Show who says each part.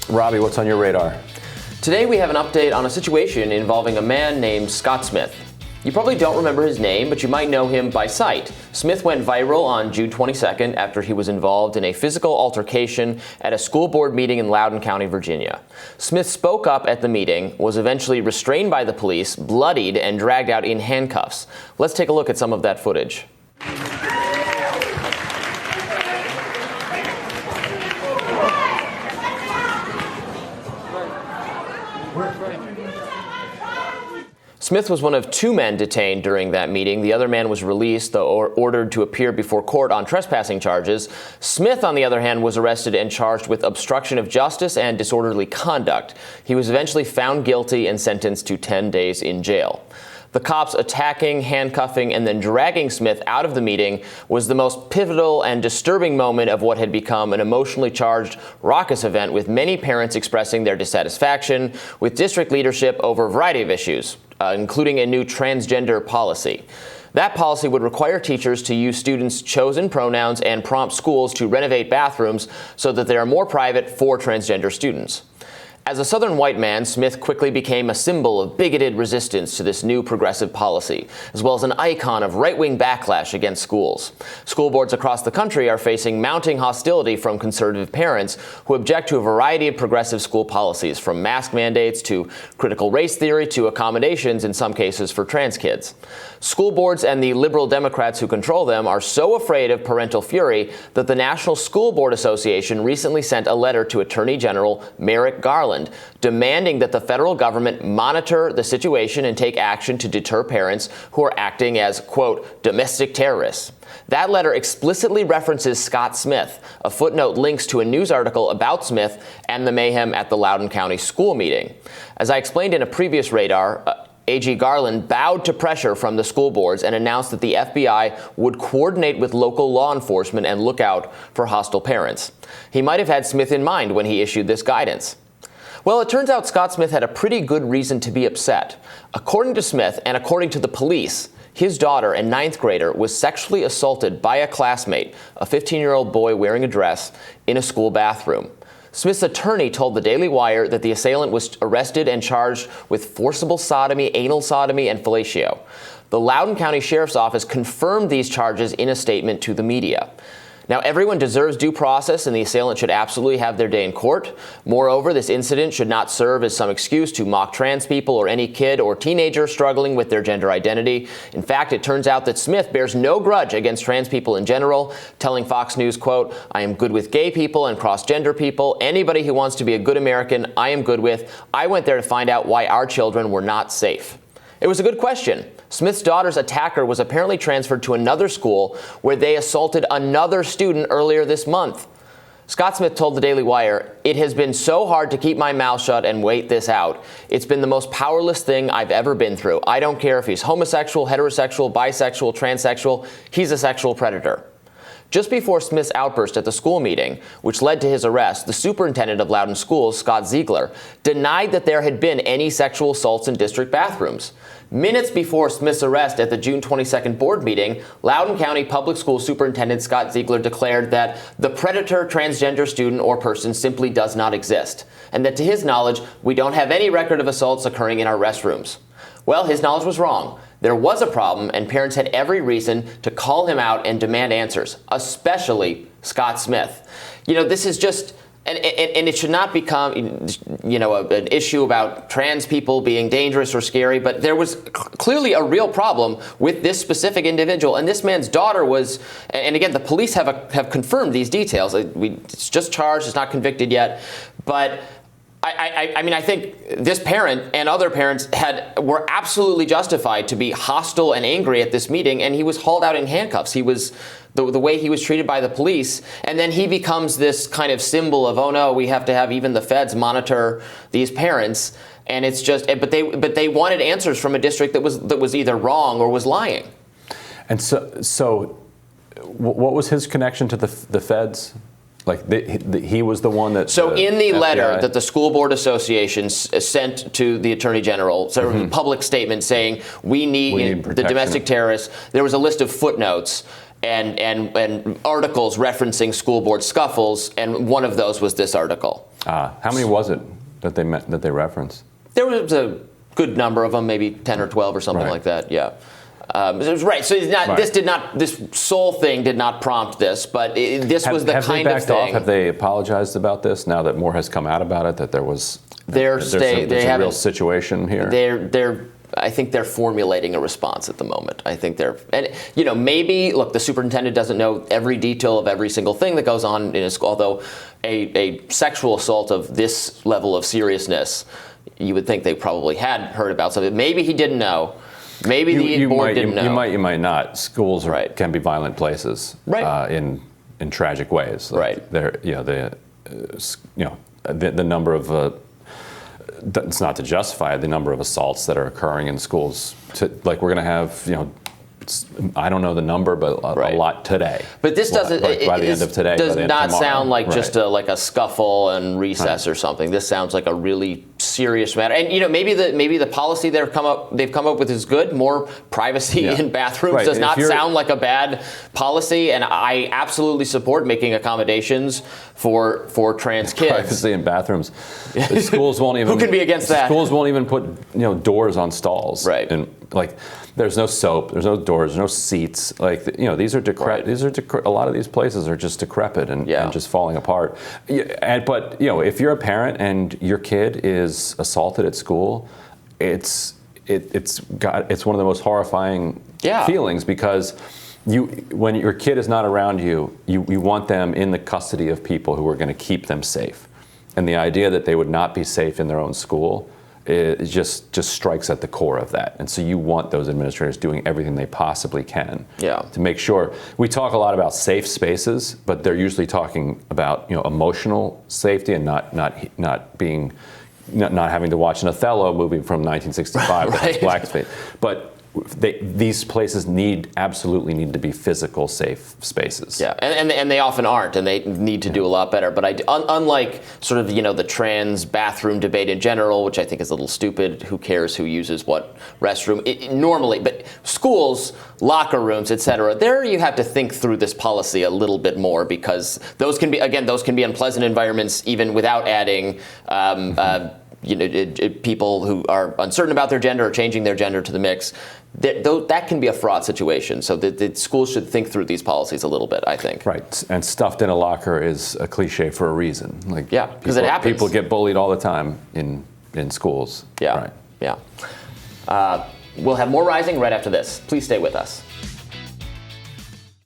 Speaker 1: Robby, what's on your radar?
Speaker 2: Today we have an update on a situation involving a man named Scott Smith. You probably don't remember his name, but you might know him by sight. Smith went viral on June 22nd after he was involved in a physical altercation at a school board meeting in Loudoun County, Virginia. Smith spoke up at the meeting, was eventually restrained by the police, bloodied, and dragged out in handcuffs. Let's take a look at some of that footage. Smith was one of two men detained during that meeting. The other man was released, though ordered to appear before court on trespassing charges. Smith, on the other hand, was arrested and charged with obstruction of justice and disorderly conduct. He was eventually found guilty and sentenced to 10 days in jail. The cops attacking, handcuffing, and then dragging Smith out of the meeting was the most pivotal and disturbing moment of what had become an emotionally charged, raucous event, with many parents expressing their dissatisfaction with district leadership over a variety of issues, including a new transgender policy. That policy would require teachers to use students' chosen pronouns and prompt schools to renovate bathrooms so that they are more private for transgender students. As a Southern white man, Smith quickly became a symbol of bigoted resistance to this new progressive policy, as well as an icon of right-wing backlash against schools. School boards across the country are facing mounting hostility from conservative parents who object to a variety of progressive school policies, from mask mandates to critical race theory to accommodations in some cases for trans kids. School boards and the liberal Democrats who control them are so afraid of parental fury that the National School Board Association recently sent a letter to Attorney General Merrick Garland demanding that the federal government monitor the situation and take action to deter parents who are acting as, quote, domestic terrorists. That letter explicitly references Scott Smith. A footnote links to a news article about Smith and the mayhem at the Loudoun County school meeting. As I explained in a previous Radar, AG Garland bowed to pressure from the school boards and announced that the FBI would coordinate with local law enforcement and look out for hostile parents. He might have had Smith in mind when he issued this guidance. Well, it turns out Scott Smith had a pretty good reason to be upset. According to Smith, and according to the police, his daughter, a 9th grader, was sexually assaulted by a classmate, a 15-year-old boy wearing a dress, in a school bathroom. Smith's attorney told the Daily Wire that the assailant was arrested and charged with forcible sodomy, anal sodomy, and fellatio. The Loudoun County Sheriff's Office confirmed these charges in a statement to the media. Now, everyone deserves due process, and the assailant should absolutely have their day in court. Moreover, this incident should not serve as some excuse to mock trans people or any kid or teenager struggling with their gender identity. In fact, it turns out that Smith bears no grudge against trans people in general, telling Fox News, quote, "I am good with gay people and cross-gender people. Anybody who wants to be a good American, I am good with. I went there to find out why our children were not safe." It was a good question. Smith's daughter's attacker was apparently transferred to another school where they assaulted another student earlier this month. Scott Smith told the Daily Wire, "It has been so hard to keep my mouth shut and wait this out. It's been the most powerless thing I've ever been through. I don't care if he's homosexual, heterosexual, bisexual, transsexual. He's a sexual predator." Just before Smith's outburst at the school meeting, which led to his arrest, the superintendent of Loudoun Schools, Scott Ziegler, denied that there had been any sexual assaults in district bathrooms. Minutes before Smith's arrest at the June 22nd board meeting, Loudoun County Public School Superintendent Scott Ziegler declared that the predator transgender student or person simply does not exist, and that to his knowledge, we don't have any record of assaults occurring in our restrooms. Well, his knowledge was wrong. There was a problem, and parents had every reason to call him out and demand answers, especially Scott Smith. You know, this is just, and it should not become, an issue about trans people being dangerous or scary, but there was clearly a real problem with this specific individual, and this man's daughter was, and again, the police have confirmed these details. It's just charged, it's not convicted yet, but I think this parent and other parents were absolutely justified to be hostile and angry at this meeting, and he was hauled out in handcuffs. He was the way he was treated by the police, and then he becomes this kind of symbol of, oh no, we have to have even the feds monitor these parents, and it's just, but they wanted answers from a district that was either wrong or was lying. And
Speaker 1: so what was his connection to the feds? Like he was the one that.
Speaker 2: So in the letter that the School Board Association sent to the Attorney General, sort of a public statement saying we need the domestic terrorists, there was a list of footnotes and articles referencing school board scuffles, and one of those was this article.
Speaker 1: How many was it that they referenced?
Speaker 2: There was a good number of them, maybe 10 or 12 or something like that. Yeah. Right. So this Soul thing did not prompt this, but this was the kind of thing.
Speaker 1: Have they backed off? Have they apologized about this now that more has come out about it? That there's a real situation here.
Speaker 2: I think they're formulating a response at the moment. I think maybe, look, the superintendent doesn't know every detail of every single thing that goes on in a school, although a sexual assault of this level of seriousness, you would think they probably had heard about something. Maybe he didn't know. Maybe the board didn't know.
Speaker 1: You might not. Schools can be violent places, in tragic ways. The number of it's not to justify the number of assaults that are occurring in schools. We're going to have, I don't know the number, but a lot today.
Speaker 2: But this doesn't.
Speaker 1: By the end of today,
Speaker 2: does not sound like just a scuffle and recess or something. This sounds like a really serious matter. And maybe the policy they've come up with is good. More privacy in bathrooms does not sound like a bad policy. And I absolutely support making accommodations for trans kids.
Speaker 1: Privacy in bathrooms. The schools won't even.
Speaker 2: Who can be against that?
Speaker 1: Schools won't even put doors on stalls.
Speaker 2: Right.
Speaker 1: And there's no soap, there's no doors, there's no seats. These are decrepit. A lot of these places are just decrepit and just falling apart. But if you're a parent and your kid is assaulted at school, it's one of the most horrifying feelings, because when your kid is not around you want them in the custody of people who are going to keep them safe. And the idea that they would not be safe in their own school, it just strikes at the core of that. And so you want those administrators doing everything they possibly can to make sure. We talk a lot about safe spaces, but they're usually talking about emotional safety and not having to watch an Othello movie from 1965 with blackface. But these places absolutely need to be physical, safe spaces.
Speaker 2: Yeah, and they often aren't, and they need to do a lot better. But unlike sort of the trans bathroom debate in general, which I think is a little stupid. Who cares who uses what restroom normally? But schools, locker rooms, etc. There you have to think through this policy a little bit more, because those can be unpleasant environments even without adding. People who are uncertain about their gender or changing their gender to the mix, that can be a fraught situation. So the schools should think through these policies a little bit, I think.
Speaker 1: Right, and stuffed in a locker is a cliche for a reason.
Speaker 2: Because it happens.
Speaker 1: People get bullied all the time in schools.
Speaker 2: Yeah, right. Yeah. We'll have more Rising right after this. Please stay with us.